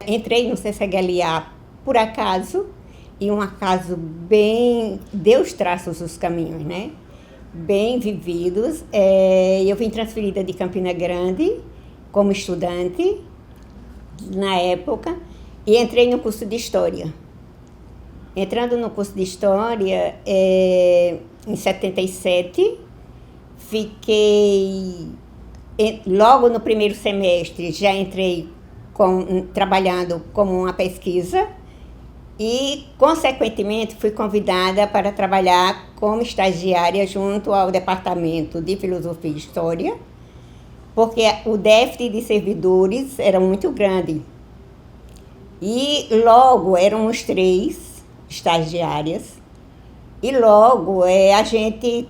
Entrei no CCHLA por acaso, e um acaso bem... Deus traça os caminhos, né? Bem vividos. Eu vim transferida de Campina Grande como estudante, na época, e entrei no curso de História. Entrando no curso de História, em 77, fiquei... Logo no primeiro semestre, já entrei trabalhando como uma pesquisa e, consequentemente, fui convidada para trabalhar como estagiária junto ao Departamento de Filosofia e História, porque o déficit de servidores era muito grande. E logo éramos 3 estagiárias, e logo a gente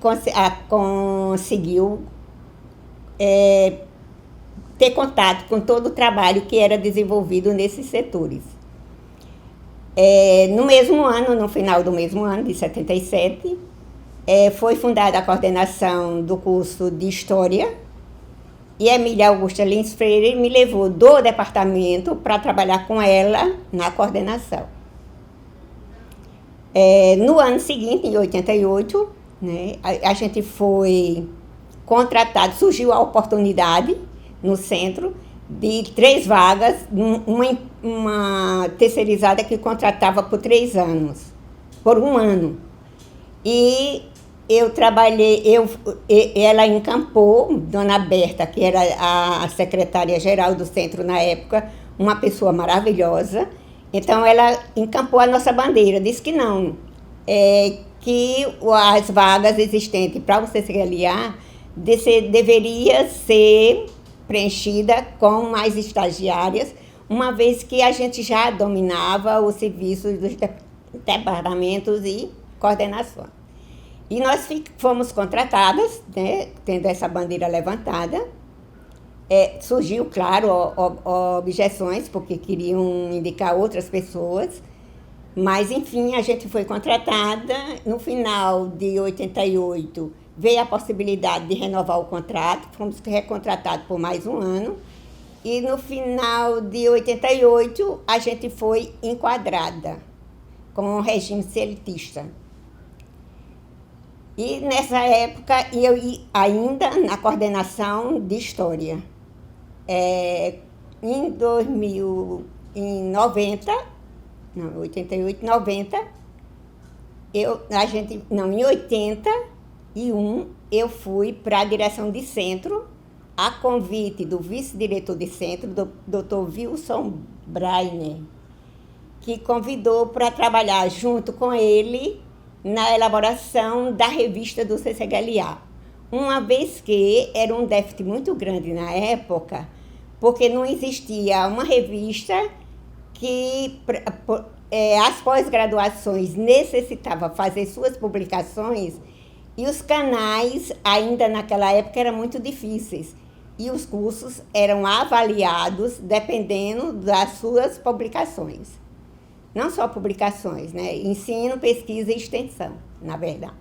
conseguiu ter contato com todo o trabalho que era desenvolvido nesses setores. No mesmo ano, no final do mesmo ano, de 77, foi fundada a coordenação do curso de História, e Emília Augusta Lins Freire me levou do departamento para trabalhar com ela na coordenação. No ano seguinte, em 88, né, a gente foi contratado, surgiu a oportunidade no centro de 3 vagas, uma terceirizada que contratava por 3 anos, por 1 ano. E eu trabalhei, ela encampou, Dona Berta, que era a secretária-geral do centro na época, uma pessoa maravilhosa. Então, ela encampou a nossa bandeira, disse que não, que as vagas existentes para o CCHLA deveria ser preenchida com mais estagiárias, uma vez que a gente já dominava os serviços dos departamentos e coordenação. E nós fomos contratadas, né, tendo essa bandeira levantada. Surgiu, claro, objeções, porque queriam indicar outras pessoas, mas, enfim, a gente foi contratada. No final de 88, veio a possibilidade de renovar o contrato, fomos recontratados por mais 1 ano, e no final de 88, a gente foi enquadrada com um regime seletista. E, nessa época, eu ainda na coordenação de História. Em 88, 90, em 81, eu fui para a direção de centro, a convite do vice-diretor de centro, do Dr. Wilson Brainer, que convidou para trabalhar junto com ele na elaboração da revista do CCHLA. Uma vez que era um déficit muito grande na época, porque não existia uma revista que as pós-graduações necessitavam fazer suas publicações, e os canais, ainda naquela época, eram muito difíceis. E os cursos eram avaliados dependendo das suas publicações. Não só publicações, né? Ensino, pesquisa e extensão, na verdade.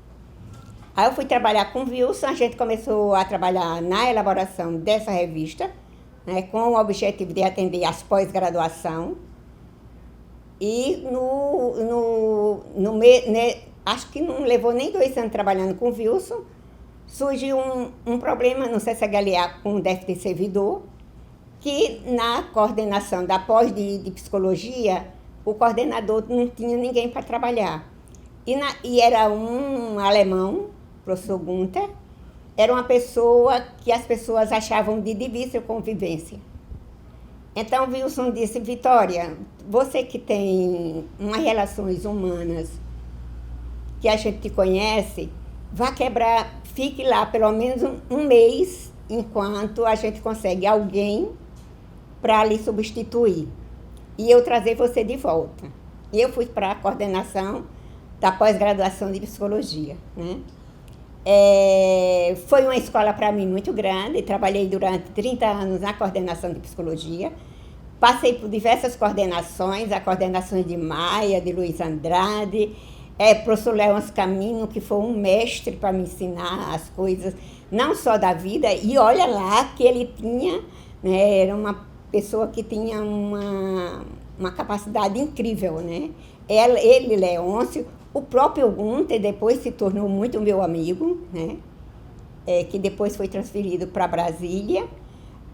Aí eu fui trabalhar com o Wilson, a gente começou a trabalhar na elaboração dessa revista, né, com o objetivo de atender às pós-graduação. E acho que não levou nem 2 anos trabalhando com o Wilson, surgiu um problema no CCHLA com o déficit de servidor, que na coordenação da pós de psicologia, o coordenador não tinha ninguém para trabalhar. E era um alemão, professor Gunther, era uma pessoa que as pessoas achavam de difícil convivência. Então, Wilson disse: Vitória, você que tem umas relações humanas que a gente te conhece, vá quebrar, fique lá pelo menos um mês, enquanto a gente consegue alguém para lhe substituir. E eu trazer você de volta. E eu fui para a coordenação da pós-graduação de psicologia, né? Foi uma escola para mim muito grande, trabalhei durante 30 anos na coordenação de psicologia, passei por diversas coordenações, a coordenação de Maia, de Luiz Andrade, professor Leôncio Camino, que foi um mestre para me ensinar as coisas não só da vida, e olha lá que ele tinha, né, era uma pessoa que tinha uma capacidade incrível, né? Ele, Leôncio, o próprio Gunther depois se tornou muito meu amigo, né? Que depois foi transferido para Brasília.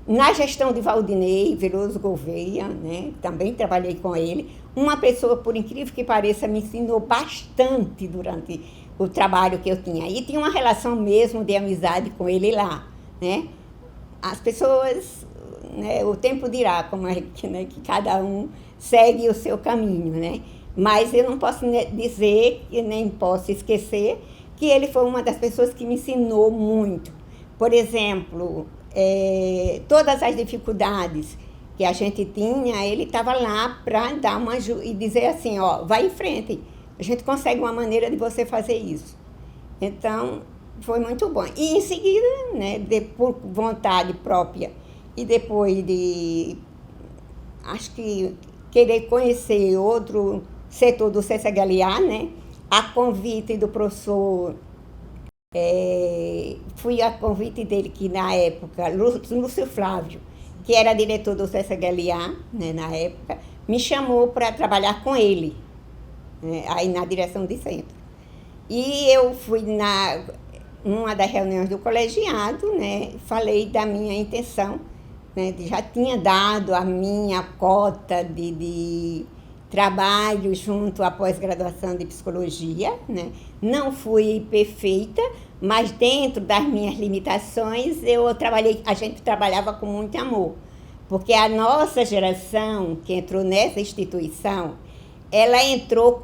Na gestão de Valdinei Veloso Gouveia, né? Também trabalhei com ele. Uma pessoa, por incrível que pareça, me ensinou bastante durante o trabalho que eu tinha. E tinha uma relação mesmo de amizade com ele lá, né? As pessoas, né, o tempo dirá como é que, né, que cada um segue o seu caminho, né? Mas eu não posso dizer, e nem posso esquecer, que ele foi uma das pessoas que me ensinou muito. Por exemplo, todas as dificuldades que a gente tinha, ele estava lá para dar uma ajuda e dizer assim, ó, vai em frente, a gente consegue uma maneira de você fazer isso. Então, foi muito bom. E em seguida, né, por vontade própria e depois de, acho que, querer conhecer outro setor do CCHLA, né, a convite do professor, fui a convite dele, que na época, Lúcio Flávio, que era diretor do CCHLA, né, na época, me chamou para trabalhar com ele, né, aí na direção de centro. E eu fui numa das reuniões do colegiado, né, falei da minha intenção, né, já tinha dado a minha cota de trabalho junto à pós-graduação de psicologia, né? Não fui perfeita, mas dentro das minhas limitações a gente trabalhava com muito amor, porque a nossa geração que entrou nessa instituição, ela entrou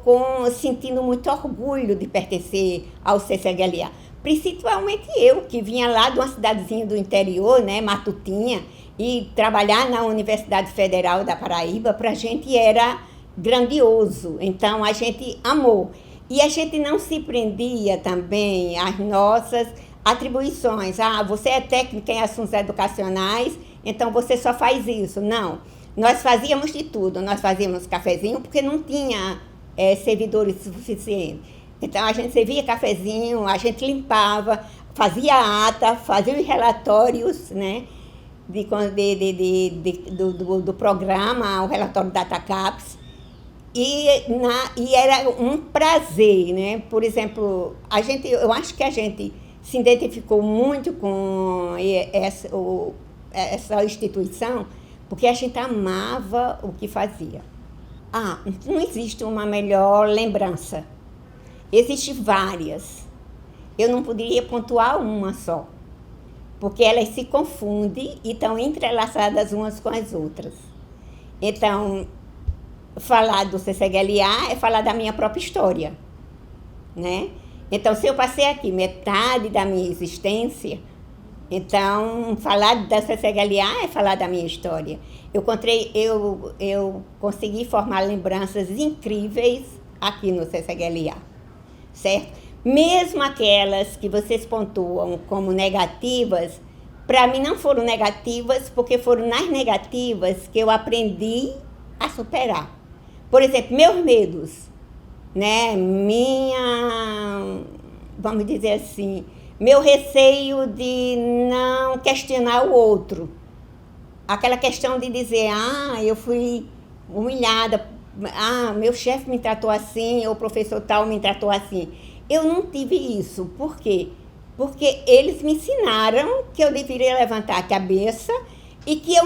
sentindo muito orgulho de pertencer ao CCHLA, principalmente eu, que vinha lá de uma cidadezinha do interior, né, Matutinha, e trabalhar na Universidade Federal da Paraíba, para a gente era grandioso, então a gente amou. E a gente não se prendia também às nossas atribuições. Ah, você é técnica em assuntos educacionais, então você só faz isso. Não, nós fazíamos de tudo. Nós fazíamos cafezinho porque não tinha servidores suficientes. Então a gente servia cafezinho, a gente limpava, fazia ata, fazia os relatórios, né, do programa, o relatório da DataCaps. E era um prazer, né? Por exemplo, eu acho que a gente se identificou muito com essa instituição, porque a gente amava o que fazia. Não existe uma melhor lembrança. Existem várias. Eu não poderia pontuar uma só, porque elas se confundem e estão entrelaçadas umas com as outras. Então, falar do CCHLA é falar da minha própria história, né? Então, se eu passei aqui metade da minha existência, então falar da CCHLA é falar da minha história. Eu consegui formar lembranças incríveis aqui no CCHLA, certo? Mesmo aquelas que vocês pontuam como negativas, para mim não foram negativas, porque foram nas negativas que eu aprendi a superar. Por exemplo, meus medos, né? Vamos dizer assim, meu receio de não questionar o outro. Aquela questão de dizer, eu fui humilhada, meu chefe me tratou assim, ou o professor tal me tratou assim. Eu não tive isso. Por quê? Porque eles me ensinaram que eu deveria levantar a cabeça e que eu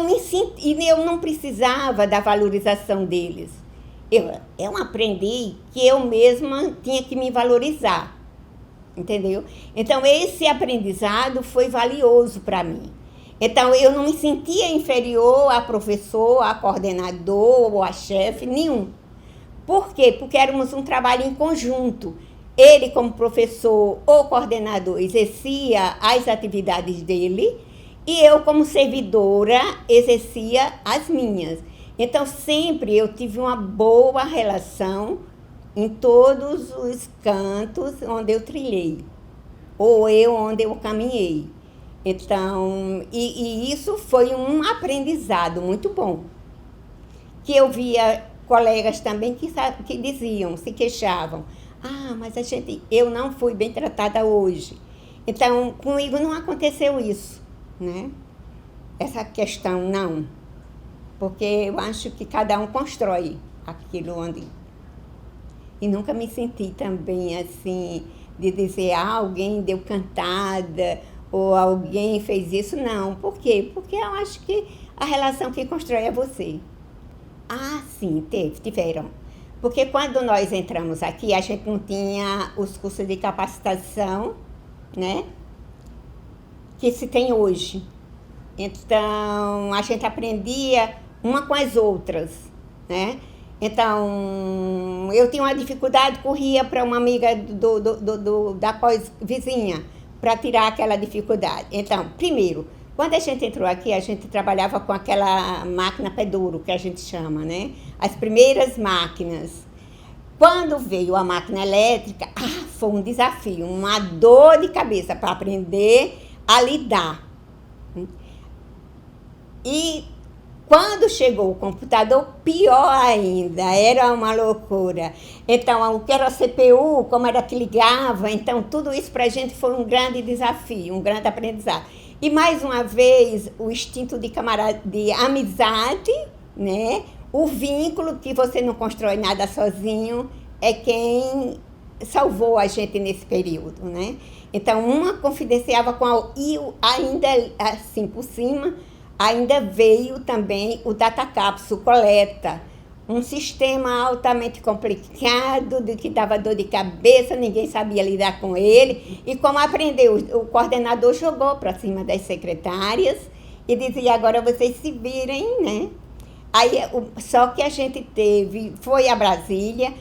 não precisava da valorização deles. Eu aprendi que eu mesma tinha que me valorizar, entendeu? Então, esse aprendizado foi valioso para mim. Então, eu não me sentia inferior a professor, a coordenador ou a chefe, nenhum. Por quê? Porque éramos um trabalho em conjunto. Ele, como professor ou coordenador, exercia as atividades dele e eu, como servidora, exercia as minhas. Então, sempre eu tive uma boa relação em todos os cantos onde eu trilhei, ou onde eu caminhei. Então, e isso foi um aprendizado muito bom. Que eu via colegas também que diziam, se queixavam, mas eu não fui bem tratada hoje. Então, comigo não aconteceu isso, né? Essa questão, não. Porque eu acho que cada um constrói aquilo onde... E nunca me senti também assim, de dizer, alguém deu cantada, ou alguém fez isso, não. Por quê? Porque eu acho que a relação que constrói é você. Ah, sim, tiveram. Porque quando nós entramos aqui, a gente não tinha os cursos de capacitação, né? Que se tem hoje. Então, a gente aprendia uma com as outras, né? Então, eu tinha uma dificuldade, corria para uma amiga da pós-vizinha para tirar aquela dificuldade. Então, primeiro, quando a gente entrou aqui, a gente trabalhava com aquela máquina pé duro, que a gente chama, né? As primeiras máquinas. Quando veio a máquina elétrica, foi um desafio, uma dor de cabeça para aprender a lidar. E quando chegou o computador, pior ainda, era uma loucura. Então, o que era a CPU, como era que ligava, então tudo isso para a gente foi um grande desafio, um grande aprendizado. E mais uma vez, o instinto de amizade, né? O vínculo, que você não constrói nada sozinho, é quem salvou a gente nesse período, né? Então, uma confidenciava com a outra, e ainda assim por cima, ainda veio também o Datacapsul coleta, um sistema altamente complicado, de que dava dor de cabeça, ninguém sabia lidar com ele. E como aprendeu, o coordenador jogou para cima das secretárias e dizia, agora vocês se virem, né? Aí, só que a gente foi a Brasília,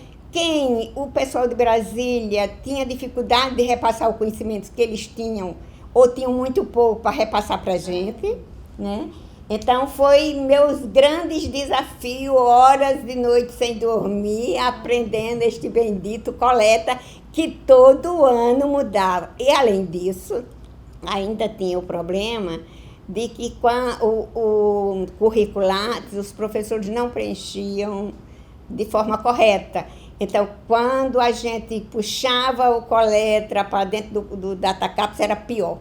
o pessoal de Brasília tinha dificuldade de repassar o conhecimento que eles tinham, ou tinham muito pouco para repassar para a gente, né? Então, foi meus grandes desafios, horas de noite sem dormir, aprendendo este bendito coleta, que todo ano mudava. E, além disso, ainda tinha o problema de que com o curricular, os professores não preenchiam de forma correta. Então, quando a gente puxava o coleta para dentro do Datacapsul, era pior.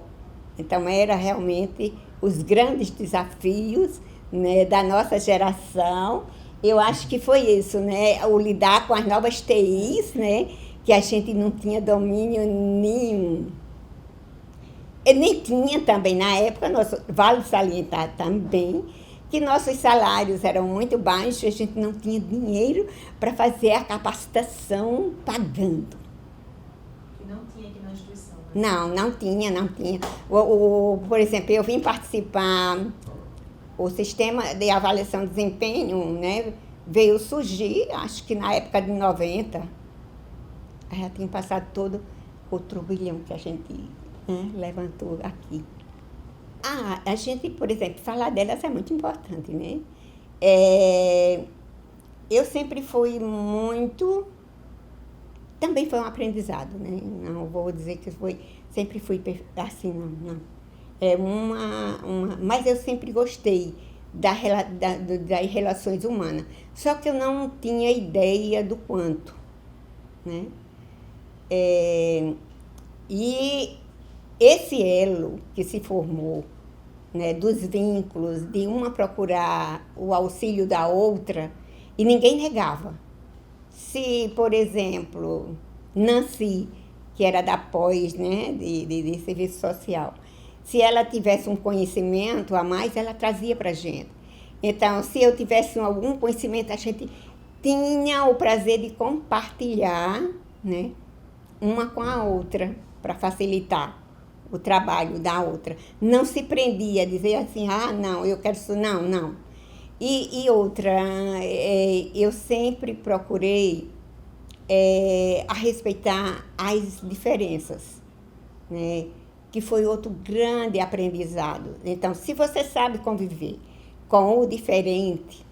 Então, era realmente os grandes desafios, né, da nossa geração. Eu acho que foi isso, né? O lidar com as novas TIs, né, que a gente não tinha domínio nenhum. E nem tinha também, na época, vale salientar também, que nossos salários eram muito baixos, a gente não tinha dinheiro para fazer a capacitação pagando. E não tinha aqui na instituição, né? Não tinha. Por exemplo, eu vim participar, o sistema de avaliação de desempenho, né, veio surgir, acho que na época de 90. Já tinha passado todo o turbilhão que a gente, né, levantou aqui. A gente, por exemplo, falar delas é muito importante, né? Eu sempre fui muito... Também foi um aprendizado, né? Não vou dizer que sempre fui assim, não. Mas eu sempre gostei das relações humanas. Só que eu não tinha ideia do quanto, né? E esse elo que se formou, né, dos vínculos, de uma procurar o auxílio da outra, e ninguém negava. Se, por exemplo, Nancy, que era da pós, né, de serviço social, se ela tivesse um conhecimento a mais, ela trazia para a gente. Então, se eu tivesse algum conhecimento, a gente tinha o prazer de compartilhar, né, uma com a outra, para facilitar o trabalho da outra. Não se prendia a dizer assim, não, eu quero isso, não. E outra, eu sempre procurei a respeitar as diferenças, né? Que foi outro grande aprendizado. Então, se você sabe conviver com o diferente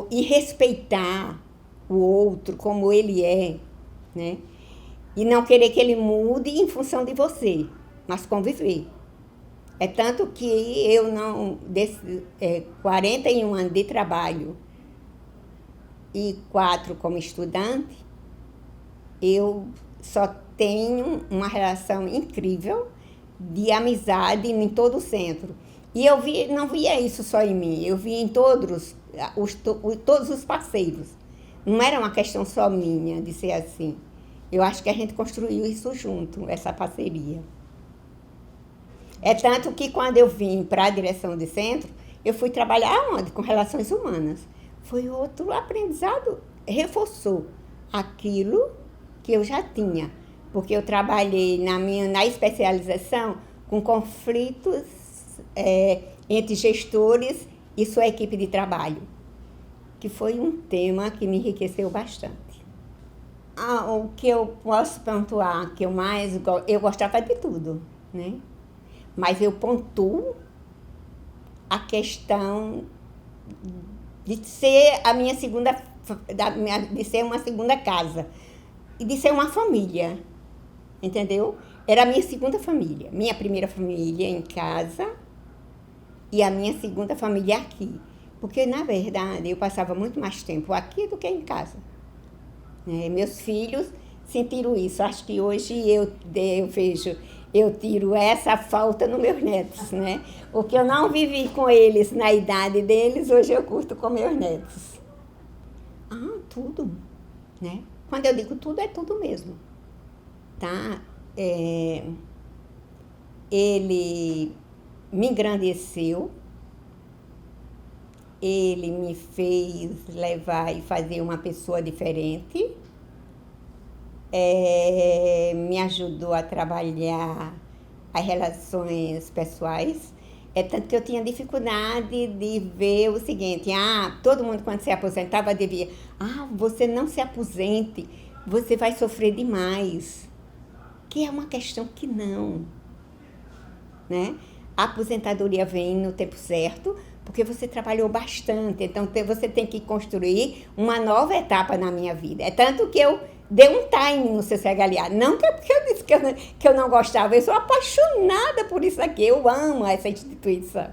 e respeitar o outro como ele é, né? E não querer que ele mude em função de você, mas conviver. É tanto que eu não, 41 anos de trabalho e 4 como estudante, eu só tem uma relação incrível de amizade em todo o centro. E eu não via isso só em mim, eu via em todos os parceiros. Não era uma questão só minha de ser assim. Eu acho que a gente construiu isso junto, essa parceria. É tanto que quando eu vim para a direção de centro, eu fui trabalhar onde? Com relações humanas. Foi outro aprendizado, reforçou aquilo que eu já tinha. Porque eu trabalhei na especialização com conflitos entre gestores e sua equipe de trabalho, que foi um tema que me enriqueceu bastante. O que eu posso pontuar, que eu gostava de tudo, né? Mas eu pontuo a questão de ser a minha de ser uma segunda casa e de ser uma família, entendeu? Era a minha segunda família, minha primeira família em casa e a minha segunda família aqui, porque na verdade eu passava muito mais tempo aqui do que em casa. Meus filhos sentiram isso. Acho que hoje eu tiro essa falta nos meus netos, né? O que eu não vivi com eles na idade deles, hoje eu curto com meus netos. Tudo, né? Quando eu digo tudo, é tudo mesmo, tá? Ele me engrandeceu, ele me fez levar e fazer uma pessoa diferente, me ajudou a trabalhar as relações pessoais. Tanto que eu tinha dificuldade de ver o seguinte, todo mundo quando se aposentava devia, você não se aposente, você vai sofrer demais. Que é uma questão que não, né? A aposentadoria vem no tempo certo, porque você trabalhou bastante, então você tem que construir uma nova etapa na minha vida. É tanto que eu dei um time no CCHLA, não que é porque eu disse que eu não gostava, eu sou apaixonada por isso aqui, eu amo essa instituição.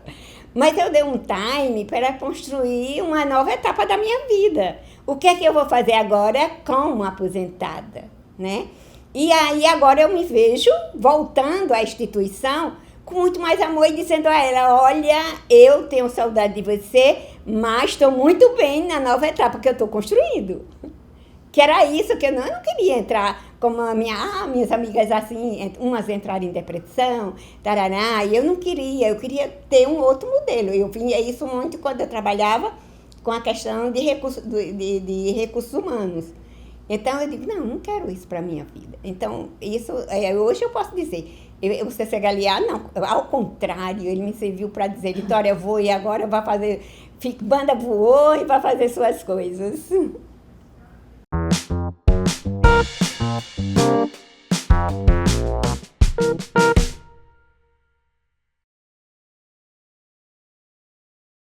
Mas eu dei um time para construir uma nova etapa da minha vida. O que é que eu vou fazer agora como aposentada, né? E aí agora eu me vejo voltando à instituição com muito mais amor e dizendo a ela, olha, eu tenho saudade de você, mas estou muito bem na nova etapa que eu estou construindo. Que era isso que eu não queria entrar, como minhas amigas assim, umas entraram em depressão, tarará, e eu não queria, eu queria ter um outro modelo. Eu via isso muito quando eu trabalhava com a questão de recursos humanos. Então, eu digo, não quero isso para a minha vida. Então, isso, hoje eu posso dizer, o CCHLA, não, ao contrário, ele me serviu para dizer, Vitória, eu vou e agora vai fazer, banda voou e vai fazer suas coisas.